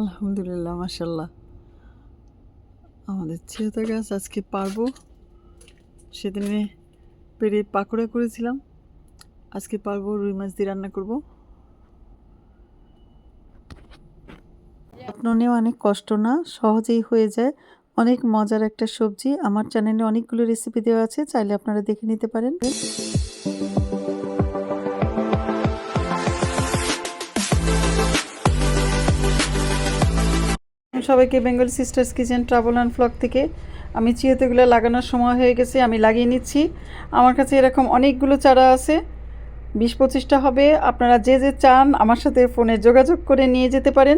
আলহামদুলিল্লাহ, মাশাল্লাহ। আমাদের ছেলেটা গাছ আজকে পারবো। সেদিনে পেরে পাকোড়া করেছিলাম, আজকে পারবো রুই মাছ দিয়ে রান্না করব। যত্ন নেওয়া অনেক কষ্ট না, সহজেই হয়ে যায়। অনেক মজার একটা সবজি। আমার চ্যানেলে অনেকগুলো রেসিপি দেওয়া আছে, চাইলে আপনারা দেখে নিতে পারেন। সবাইকে Bengal sisters kitchen travel and vlog থেকে। আমি চিয়েতেগুলো লাগানোর সময় হয়ে গেছে, আমি লাগিয়ে নিচ্ছি। আমার কাছে এরকম অনেকগুলো চারা আছে, 20-25টা হবে। আপনারা যে যে চান আমার সাথে ফোনে যোগাযোগ করে নিয়ে যেতে পারেন।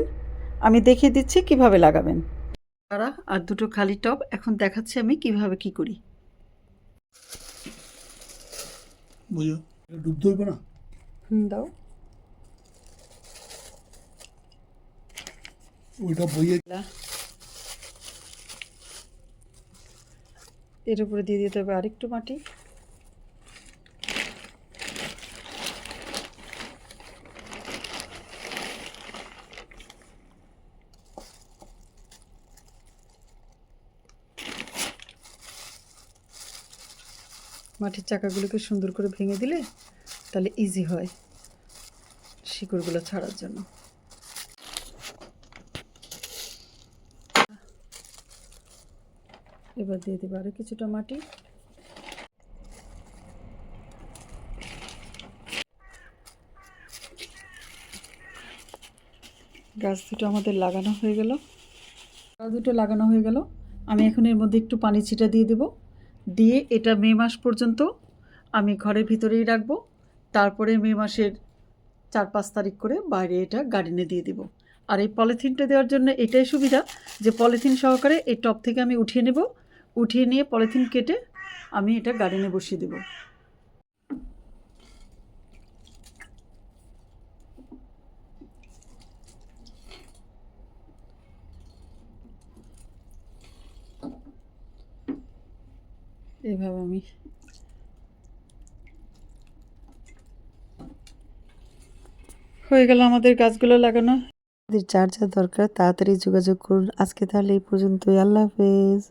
আমি দেখিয়ে দিচ্ছি কিভাবে লাগাবেন। চারা আর দুটো খালি টব, এখন দেখাচ্ছি আমি কিভাবে কি করি। বুঝো ডুবতে হইবে না। দাও। ওইটা বইয়ে এর উপরে দিয়ে দিতে হবে আরেকটু মাটি। মাটির চাকাগুলোকে সুন্দর করে ভেঙে দিলে তাহলে ইজি হয় শিকড়গুলো ছাড়ার জন্য। এবার দিয়ে দেবো আরও কিছুটা মাটি। গাছ দুটো আমাদের লাগানো হয়ে গেল। গাছ দুটো লাগানো হয়ে গেল। আমি এখন এর মধ্যে একটু পানি ছিটা দিয়ে দেব। দিয়ে এটা মে মাস পর্যন্ত আমি ঘরের ভিতরেই রাখবো। তারপরে মে মাসের 4-5 তারিখ করে বাইরে এটা গার্ডেনে দিয়ে দেব। আর এই পলিথিনটা দেওয়ার জন্য এটাই সুবিধা যে পলিথিন সহকারে এই টব থেকে আমি উঠিয়ে নেব। উঠিয়ে নিয়ে পলিথিন কেটে আমি এটা গার্ডেনে বসিয়ে দেব। এইভাবে আমি হয়ে গেল আমাদের গাছগুলো লাগানো। যার যা দরকার তাড়াতাড়ি যোগাযোগ করুন। আজকে তাহলে এই পর্যন্তই। আল্লাহ হাফেজ।